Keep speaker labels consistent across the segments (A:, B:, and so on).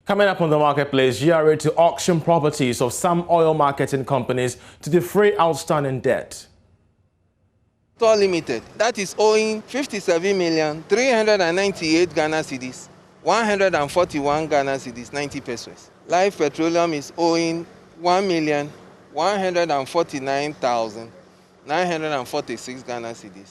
A: Coming up on the marketplace, GRA to auction properties of some oil marketing companies to defray outstanding debt.
B: Total Limited, that is owing 57,398 Ghana cedis, 141 Ghana cedis, 90 pesos. Life Petroleum is owing 1,149,946 Ghana cedis.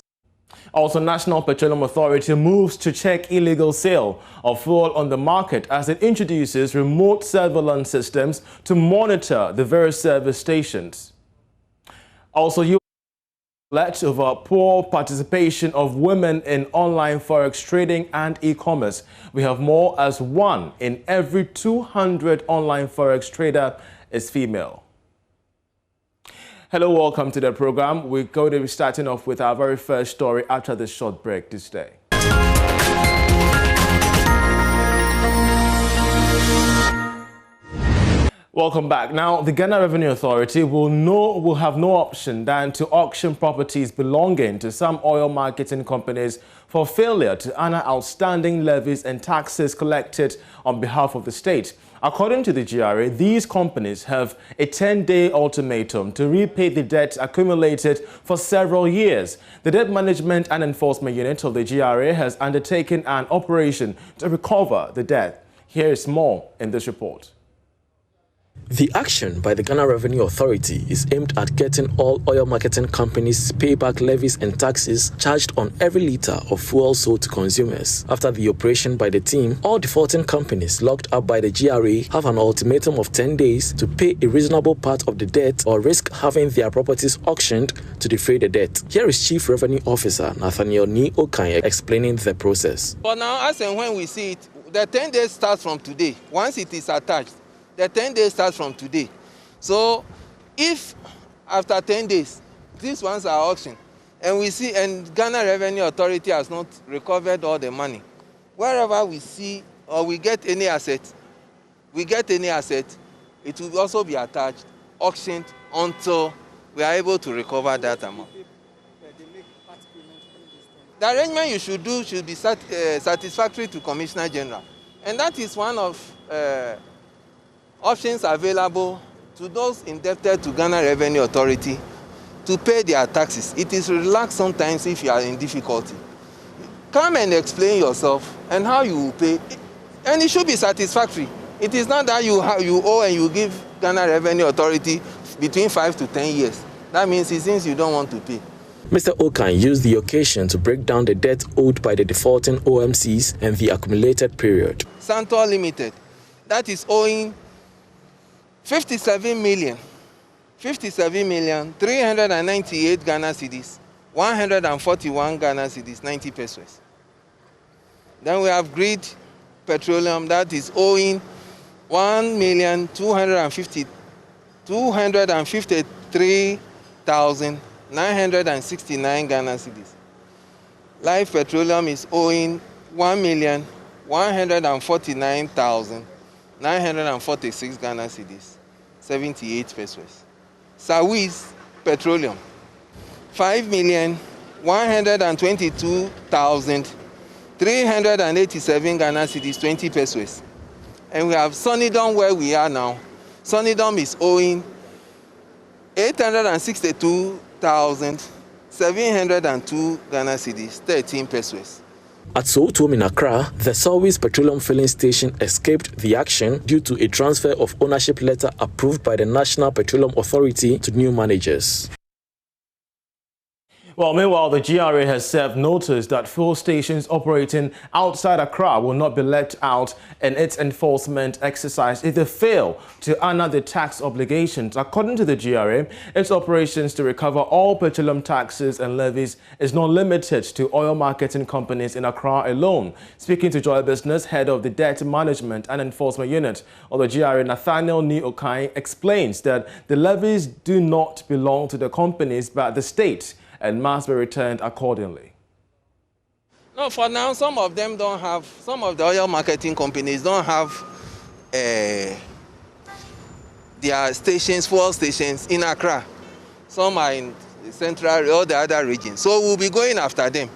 A: Also, National Petroleum Authority moves to check illegal sale of fuel on the market as it introduces remote surveillance systems to monitor the various service stations. Also, you alert over poor participation of women in online forex trading and e-commerce. We have more as 1 in every 200 online forex trader is female. Hello, welcome to the program. We're going to be starting off with our very first story after this short break this day. Welcome back. Now, the Ghana Revenue Authority will have no option than to auction properties belonging to some oil marketing companies for failure to honor outstanding levies and taxes collected on behalf of the state. According to the GRA, these companies have a 10-day ultimatum to repay the debt accumulated for several years. The Debt Management and Enforcement Unit of the GRA has undertaken an operation to recover the debt. Here is more in this report.
C: The action by the Ghana Revenue Authority is aimed at getting all oil marketing companies to pay back levies and taxes charged on every litre of fuel sold to consumers. After the operation by the team, all defaulting companies locked up by the GRA have an ultimatum of 10 days to pay a reasonable part of the debt or risk having their properties auctioned to defray the debt. Here is Chief Revenue Officer Nathaniel Ni Okan explaining the process.
B: For now, as and when we see it, the 10 days starts from today. Once it is attached, the 10 days starts from today. So if after 10 days, these ones are auctioned, and we see, and Ghana Revenue Authority has not recovered all the money, wherever we see or we get any asset, it will also be attached, auctioned until we are able to recover that amount. The arrangement you should do should be satisfactory to Commissioner General, and that is one of options available to those indebted to Ghana Revenue Authority to pay their taxes. It is relaxed sometimes if you are in difficulty. Come and explain yourself and how you will pay, and it should be satisfactory. It is not that you owe and you give Ghana Revenue Authority between 5 to 10 years. That means it seems you don't want to pay.
C: Mr. Okan used the occasion to break down the debt owed by the defaulting OMCs and the accumulated period.
B: Santor Limited, that is owing 57,398 Ghana cedis, 141 Ghana cedis, 90 pesos. Then we have Grid Petroleum, that is owing 253,969 Ghana cedis. Life Petroleum is owing 1,149,946 Ghana cedis, 78 pesos. Sawiz Petroleum, 5,122,387 Ghana cedis, 20 pesos. And we have Sonidom where we are now. Sonidom is owing 862,702 Ghana cedis, 13 pesos.
C: At Sotom in Accra, the Sawiz Petroleum filling station escaped the action due to a transfer of ownership letter approved by the National Petroleum Authority to new managers.
A: Well, meanwhile, the GRA has served notice that fuel stations operating outside Accra will not be left out in its enforcement exercise if they fail to honor the tax obligations. According to the GRA, its operations to recover all petroleum taxes and levies is not limited to oil marketing companies in Accra alone. Speaking to Joy Business, head of the Debt Management and Enforcement Unit of the GRA, Nathaniel Ni Okan, explains that the levies do not belong to the companies but the state and must be returned accordingly.
B: No, for now, some of them don't have, some of the oil marketing companies don't have their stations, fuel stations in Accra. Some are in the central or the other regions. So we'll be going after them.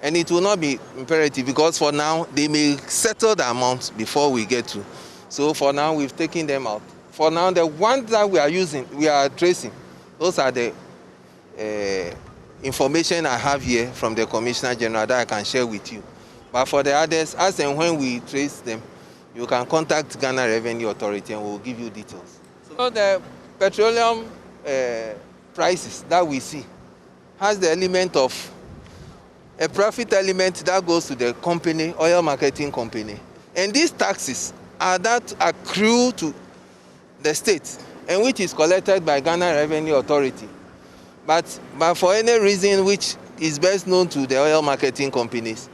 B: And it will not be imperative because for now, they may settle the amount before we get to So for now, we've taken them out. For now, the ones that we are using, we are tracing. Those are the information I have here from the Commissioner General that I can share with you. But for the others, as and when we trace them, you can contact Ghana Revenue Authority and we'll give you details. So the petroleum prices that we see has the element of a profit element that goes to the company, oil marketing company. And these taxes are that accrue to the state and which is collected by Ghana Revenue Authority. But for any reason which is best known to the oil marketing companies,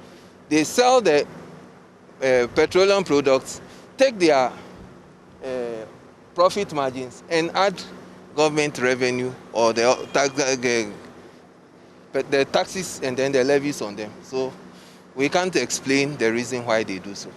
B: they sell the petroleum products, take their profit margins and add government revenue or the taxes and then the levies on them. So we can't explain the reason why they do so.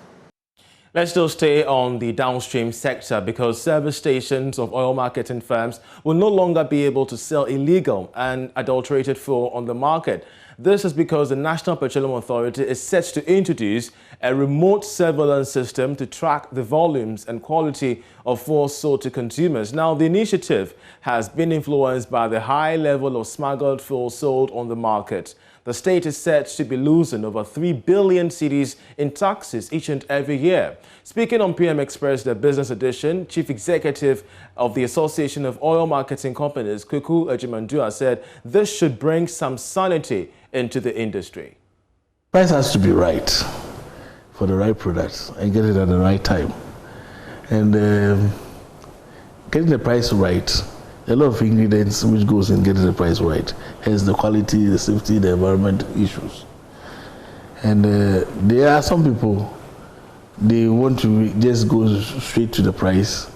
A: Let's still stay on the downstream sector because service stations of oil marketing firms will no longer be able to sell illegal and adulterated fuel on the market. This is because the National Petroleum Authority is set to introduce a remote surveillance system to track the volumes and quality of fuel sold to consumers. Now, the initiative has been influenced by the high level of smuggled fuel sold on the market. The state is said to be losing over 3 billion cedis in taxes each and every year. Speaking on PM Express, the business edition, Chief Executive of the Association of Oil Marketing Companies, Kuku Ejimandua, said this should bring some sanity into the industry.
D: Price has to be right for the right products and get it at the right time. And getting the price right, a lot of ingredients which goes in getting the price right. Hence the quality, the safety, the environment issues. And there are some people, they want to just go straight to the price,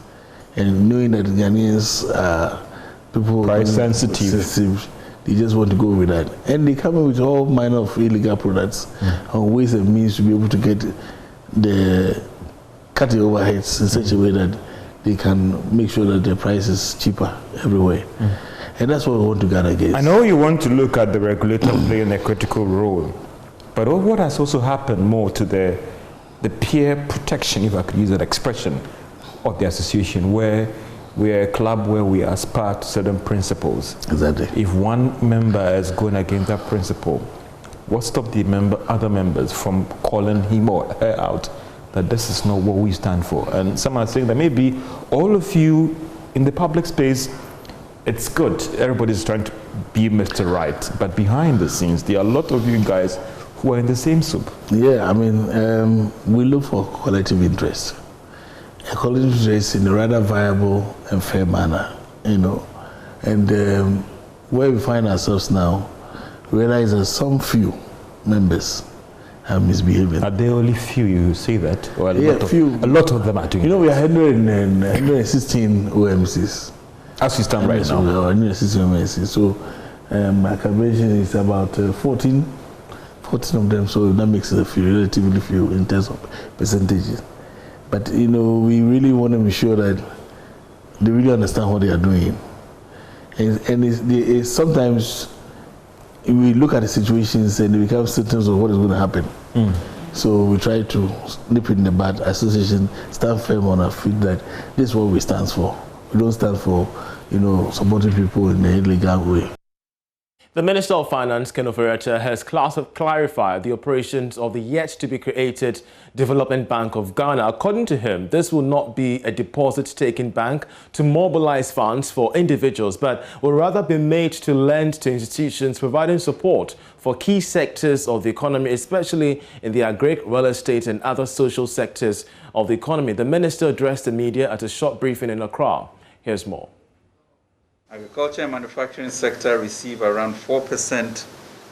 D: and knowing that Ghanaians are people
E: price sensitive,
D: they just want to go with that. And they come up with all manner of illegal products and ways and means to be able to get the cutting overheads in such a way that they can make sure that the price is cheaper everywhere. And that's what we want to guard against.
E: I know you want to look at the regulator playing a critical role, but what has also happened more to the peer protection, if I could use that expression, of the association, where we are a club where we aspire to certain principles.
D: Exactly.
E: If one member is going against that principle, what stops the other members from calling him or her out that this is not what we stand for? And some are saying that maybe all of you in the public space, it's good, everybody's trying to be Mr. Right, but behind the scenes, there are a lot of you guys who are in the same soup.
D: Yeah, I mean, we look for collective interest. A collective interest in a rather viable and fair manner, you know. And where we find ourselves now, realize that some few members are misbehaving.
E: Are there only few you say that? Or a
D: few.
E: A lot of them are doing
D: You know, we are 116 OMCs.
E: As we stand right now.
D: We are 116 OMCs. So my calculation is about 14 of them, so that makes it a few, relatively few in terms of percentages. But, you know, we really want to be sure that they really understand what they are doing. And sometimes we look at the situations and we become certain of what is going to happen. So we try to nip it in the bud. Association stand firm on our feet that this is what we stand for. We don't stand for, you know, supporting people in an illegal way.
A: The Minister of Finance, Ken Ofori-Atta, has clarified the operations of the yet-to-be-created Development Bank of Ghana. According to him, this will not be a deposit-taking bank to mobilize funds for individuals, but will rather be made to lend to institutions providing support for key sectors of the economy, especially in the agri, real estate and other social sectors of the economy. The minister addressed the media at a short briefing in Accra. Here's more.
F: Agriculture and manufacturing sector receive around 4%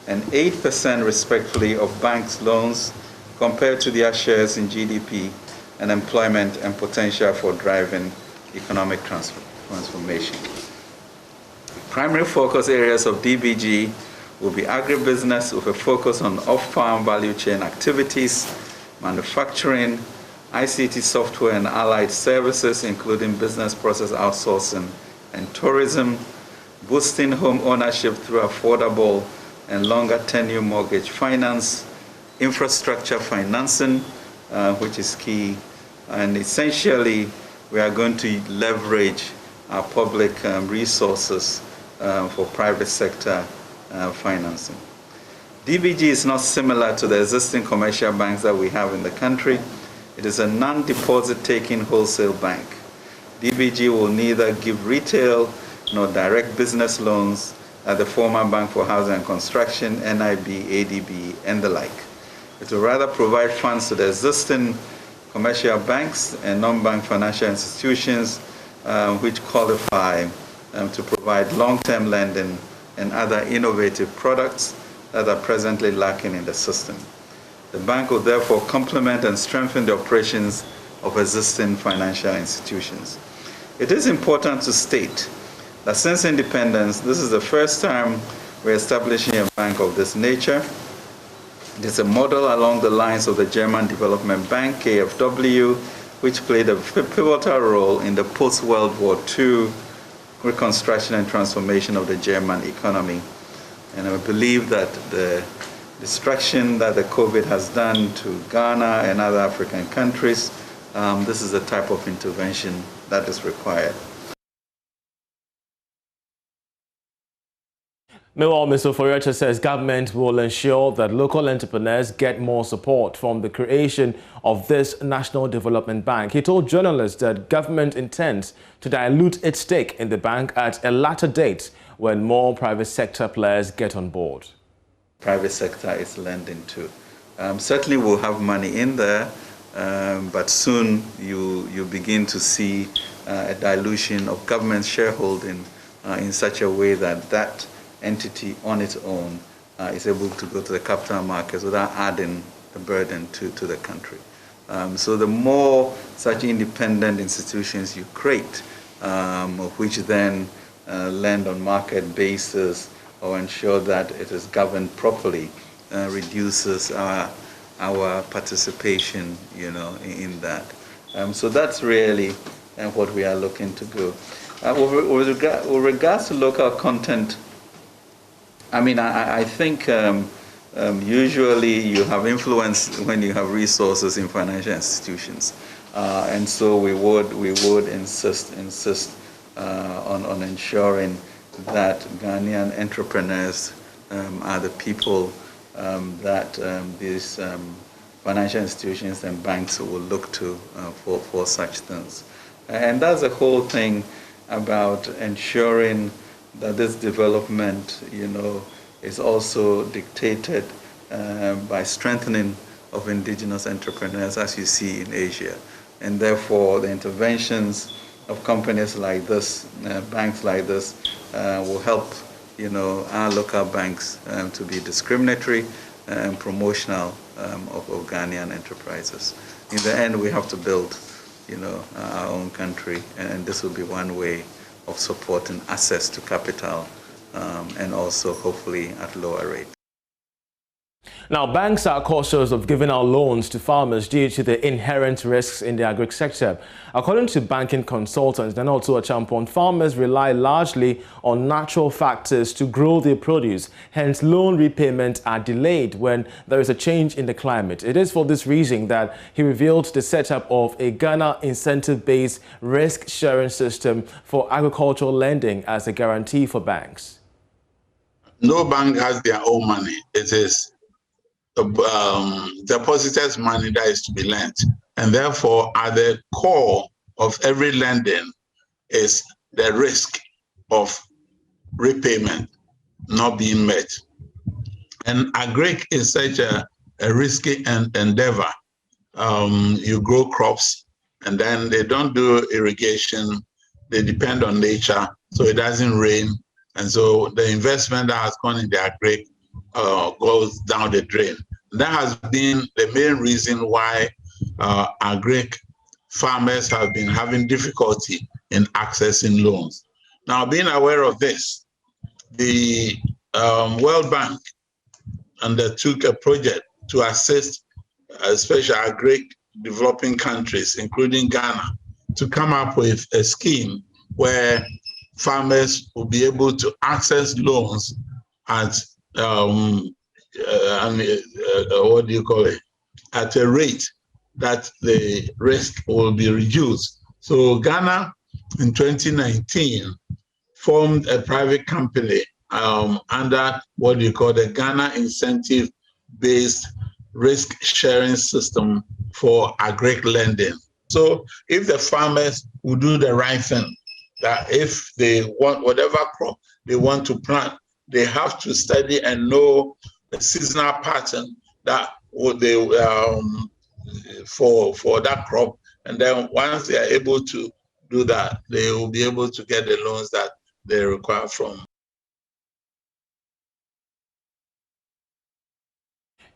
F: and 8% respectively of banks' loans compared to their shares in GDP and employment and potential for driving economic transformation. Primary focus areas of DBG will be agribusiness with a focus on off-farm value chain activities, manufacturing, ICT software and allied services, including business process outsourcing and tourism, boosting home ownership through affordable and longer tenure mortgage finance, infrastructure financing, which is key And essentially, we are going to leverage our public resources for private sector financing. DBG is not similar to the existing commercial banks that we have in the country. It is a non-deposit taking wholesale bank. DBG will neither give retail nor direct business loans at the former Bank for Housing and Construction, NIB, ADB, and the like. It will rather provide funds to the existing commercial banks and non-bank financial institutions which qualify to provide long-term lending and other innovative products that are presently lacking in the system. The bank will therefore complement and strengthen the operations of existing financial institutions. It is important to state that since independence, this is the first time we're establishing a bank of this nature. It is a model along the lines of the German Development Bank, KfW, which played a pivotal role in the post-World War II reconstruction and transformation of the German economy. And I believe that the destruction that the COVID has done to Ghana and other African countries, this is the type of intervention that is required.
A: Meanwhile, Mr. Foriecha says government will ensure that local entrepreneurs get more support from the creation of this National Development Bank. He told journalists that government intends to dilute its stake in the bank at a later date when more private sector players get on board.
F: Private sector is lending too. Certainly we'll have money in there, but soon you begin to see a dilution of government shareholding in such a way that that entity on its own is able to go to the capital markets without adding a burden to the country. So the more such independent institutions you create, which then lend on market basis or ensure that it is governed properly, reduces our participation, in that. So that's really what we are looking to do. With regards to local content, I think usually you have influence when you have resources in financial institutions, and so we would insist on ensuring that Ghanaian entrepreneurs are the people that these financial institutions and banks will look to for such things. And that's the whole thing about ensuring that this development, is also dictated by strengthening of indigenous entrepreneurs, as you see in Asia. And therefore, the interventions of companies like this, banks like this, will help, our local banks to be discriminatory and promotional of Ghanaian enterprises. In the end, we have to build, our own country, and this will be one way of supporting access to capital, and also hopefully at lower rates.
A: Now, banks are cautious of giving out loans to farmers due to the inherent risks in the agri sector. According to banking consultants Nanoto Achampon, farmers rely largely on natural factors to grow their produce. Hence, loan repayments are delayed when there is a change in the climate. It is for this reason that he revealed the setup of a Ghana incentive-based risk-sharing system for agricultural lending as a guarantee for banks.
G: No bank has their own money. It is depositors' money that is to be lent, and therefore at the core of every lending is the risk of repayment not being met. And agric is such a risky endeavor. You grow crops and then they don't do irrigation, they depend on nature, so it doesn't rain, and so the investment that has gone in the agric goes down the drain. That has been the main reason why agric farmers have been having difficulty in accessing loans. Now, being aware of this, the World Bank undertook a project to assist especially agric developing countries, including Ghana, to come up with a scheme where farmers will be able to access loans at what do you call it? At a rate that the risk will be reduced. So Ghana in 2019 formed a private company under what you call the Ghana Incentive-Based Risk Sharing System for Agri lending. So if the farmers will do the right thing, that if they want whatever crop they want to plant, they have to study and know the seasonal pattern that they for that crop, and then once they are able to do that, they will be able to get the loans that they require from.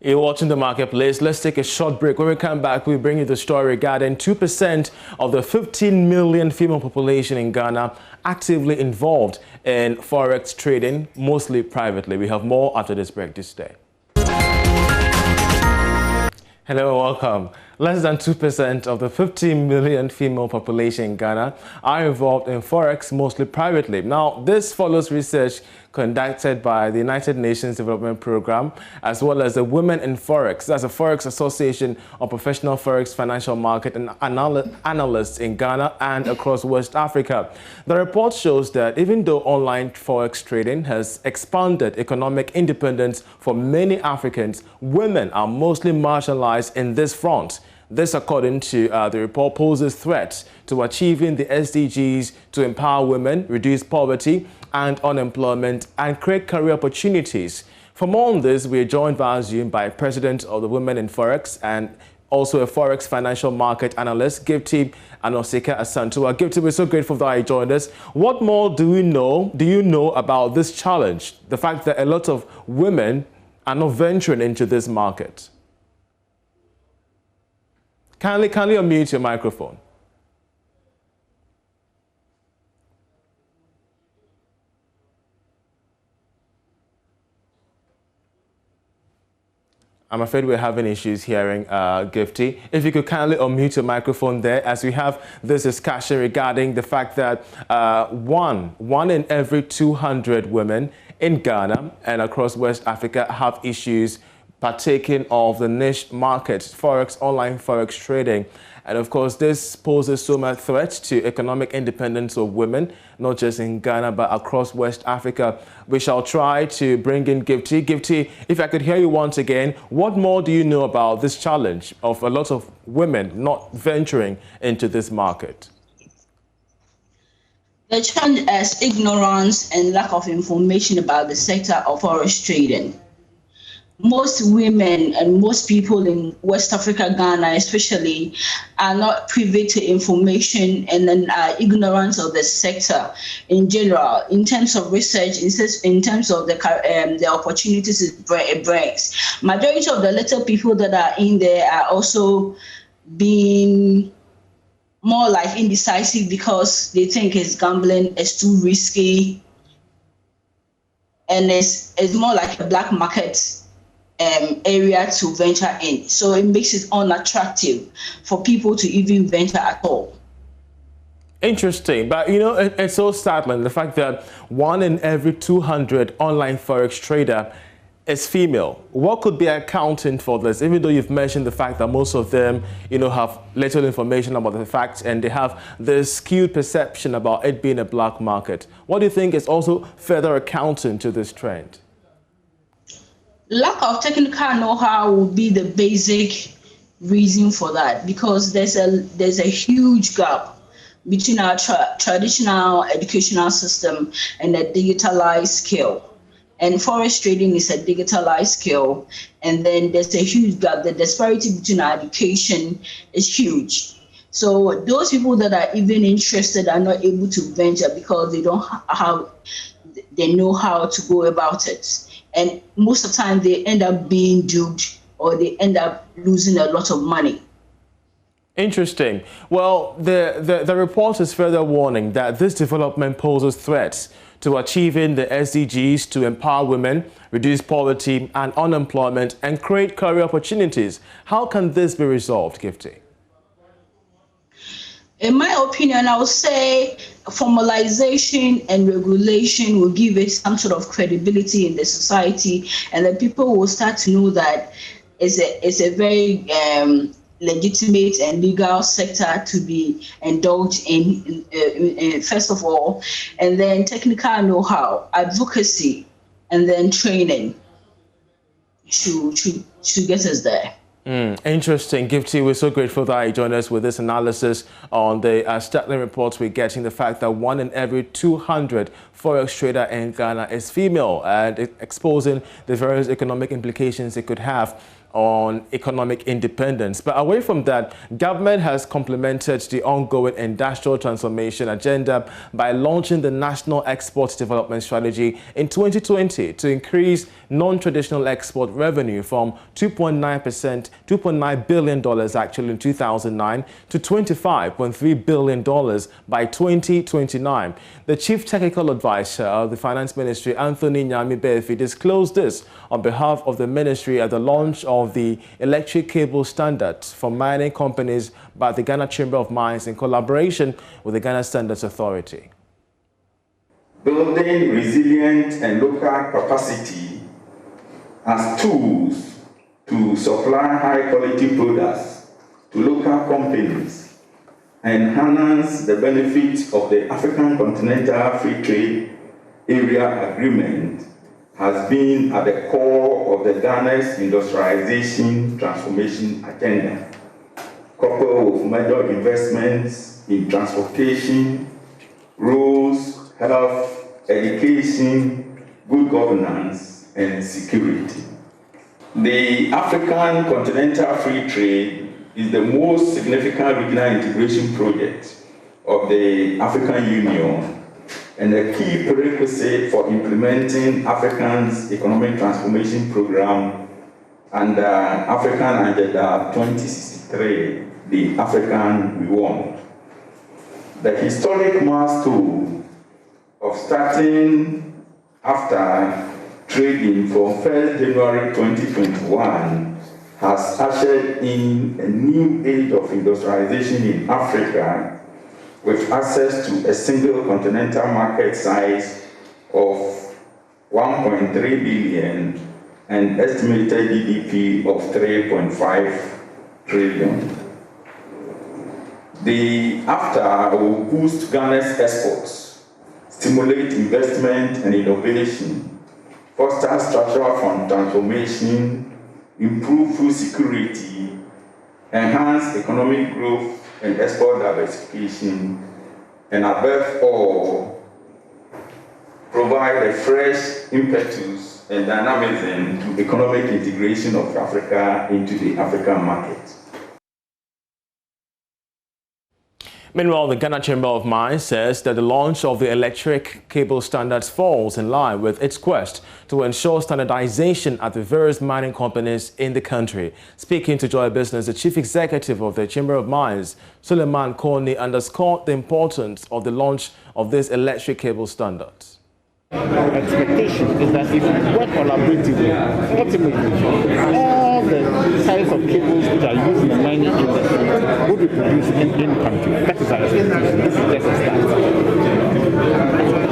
A: You're watching The Marketplace. Let's take a short break. When we come back, we bring you the story regarding 2% of the 15 million female population in Ghana actively involved in forex trading, mostly privately. We have more after this break this day. Hello, welcome. Less than 2% of the 15 million female population in Ghana are involved in forex, mostly privately. Now, this follows research conducted by the United Nations Development Program, as well as the Women in Forex. That's a Forex Association of Professional Forex Financial Market and Analysts in Ghana and across West Africa. The report shows that even though online forex trading has expanded economic independence for many Africans, women are mostly marginalized in this front. This, according to the report, poses threats to achieving the SDGs to empower women, reduce poverty and unemployment, and create career opportunities. For more on this, we are joined via Zoom by President of the Women in Forex and also a Forex financial market analyst, Gifty Anosika Asantua. Gifty, we're so grateful that you joined us. What more do you know about this challenge, the fact that a lot of women are not venturing into this market? Kindly unmute your microphone. I'm afraid we're having issues hearing Gifty. If you could kindly unmute your microphone there, as we have this discussion regarding the fact that one in every 200 women in Ghana and across West Africa have issues partaking of the niche market, forex, online forex trading. And of course, this poses so much threat to economic independence of women, not just in Ghana, but across West Africa. We shall try to bring in Gifty. Gifty, if I could hear you once again, what more do you know about this challenge of a lot of women not venturing into this market?
H: The challenge is ignorance and lack of information about the sector of forex trading. Most women and most people in West Africa, Ghana especially, are not privy to information and then are ignorant of the sector in general, in terms of research, in terms of the opportunities it brings. Majority of the little people that are in there are also being more like indecisive because they think it's gambling, it's too risky, and it's more like a black market area to venture in. So it makes it unattractive for people to even venture at all.
A: Interesting, but you know, it's so startling, the fact that 1 in every 200 online forex trader is female. What could be accounting for this, even though you've mentioned the fact that most of them, you know, have little information about the facts and they have this skewed perception about it being a black market? What do you think is also further accounting to this trend?
H: Lack of technical know-how would be the basic reason for that, because there's a huge gap between our traditional educational system and the digitalized skill. And forex trading is a digitalized skill, and then there's a huge gap. The disparity between our education is huge. So those people that are even interested are not able to venture because they don't know how to go about it. And most of the time they end up being duped or they end up losing a lot of money.
A: Interesting. Well, the report is further warning that this development poses threats to achieving the SDGs to empower women, reduce poverty and unemployment, and create career opportunities. How can this be resolved, Gifty?
H: In my opinion, I would say formalization and regulation will give it some sort of credibility in the society, and then people will start to know that it's a very legitimate and legal sector to be indulged in, first of all, and then technical know-how, advocacy, and then training to get us there.
A: Interesting. Gifty, we're so grateful that you joined us with this analysis on the startling reports we're getting, the fact that 1 in every 200 forex trader in Ghana is female, and exposing the various economic implications it could have on economic independence. But away from that, government has complemented the ongoing industrial transformation agenda by launching the National Export Development Strategy in 2020 to increase non-traditional export revenue from $2.9 billion actually in 2009 to $25.3 billion by 2029. The Chief Technical Advisor of the Finance Ministry, Anthony Nyami Befi, disclosed this on behalf of the ministry at the launch of the electric cable standards for mining companies by the Ghana Chamber of Mines in collaboration with the Ghana Standards Authority.
I: Building resilient and local capacity as tools to supply high-quality products to local companies and enhance the benefits of the African Continental Free Trade Area Agreement has been at the core of the Ghana's industrialization transformation agenda, coupled with major investments in transportation, roads, health, education, good governance, and security. The African Continental Free Trade is the most significant regional integration project of the African Union and a key prerequisite for implementing Africa's economic transformation program under African Agenda 2063, the African We Want. The historic milestone of starting after trading from 1st January 2021 has ushered in a new age of industrialization in Africa, with access to a single continental market size of 1.3 billion and estimated GDP of 3.5 trillion. The AFTA will boost Ghana's exports, stimulate investment and innovation, foster structural fund transformation, improve food security, enhance economic growth and export diversification, and above all, provide a fresh impetus and dynamism to economic integration of Africa into the African market.
A: Meanwhile, the Ghana Chamber of Mines says that the launch of the electric cable standards falls in line with its quest to ensure standardization at the various mining companies in the country. Speaking to Joy Business, the Chief Executive of the Chamber of Mines, Suleiman Koni, underscored the importance of the launch of these electric cable standards.
J: Expectation is that if we work collaboratively, ultimately, all the types of cables which are used in the mining industry will be produced in country. That is our expectation. This is just a start.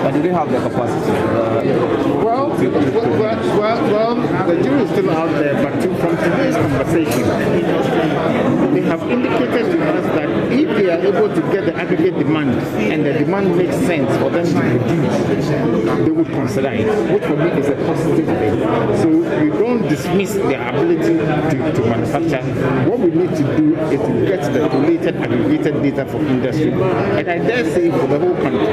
J: But do they have the capacity? Well, the jury is still out there, but from today's conversation, they have indicated to us that if they are able to get the aggregate demand and the demand makes sense for them to produce, they would consider it, which for me is a positive thing. So you don't dismiss their ability to manufacture. What we need to do is to get the collated, aggregated data for industry, and I dare say for the whole country.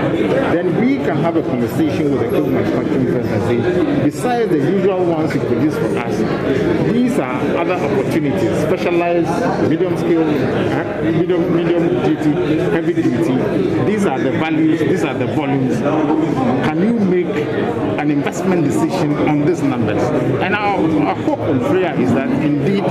J: Then we can have a conversation with the cable manufacturing firms and say, besides the usual ones you produce for us, these are other opportunities, specialized, medium scale, medium duty, heavy duty. These are the values, these are the volumes. Can you make an investment decision on these numbers? And our hope and prayer is that indeed,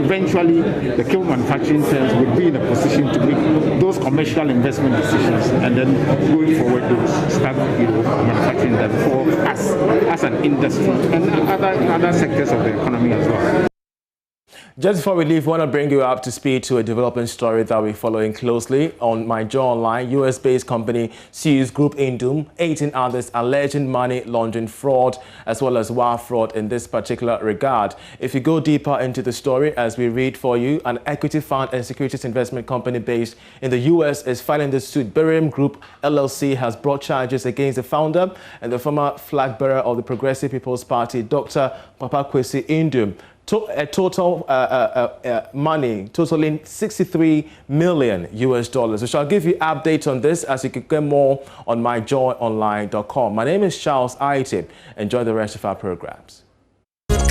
J: eventually, the cable manufacturing firms will be in a position to make those commercial investment decisions, and then going forward, to start manufacturing them for us as an industry and other sectors of the economy as well.
A: Just before we leave, I want to bring you up to speed to a developing story that we're following closely on My Joy Online. US-based company sues Group Indum, 18 others alleging money laundering fraud as well as wire fraud in this particular regard. If you go deeper into the story, as we read for you, an equity fund and securities investment company based in the US is filing the suit. Berium Group LLC has brought charges against the founder and the former flag bearer of the Progressive People's Party, Dr. Papa Kwesi Indum. A total money totaling $63 million. We shall give you updates on this as you can get more on myjoyonline.com. My name is Charles Aitib. Enjoy the rest of our programs.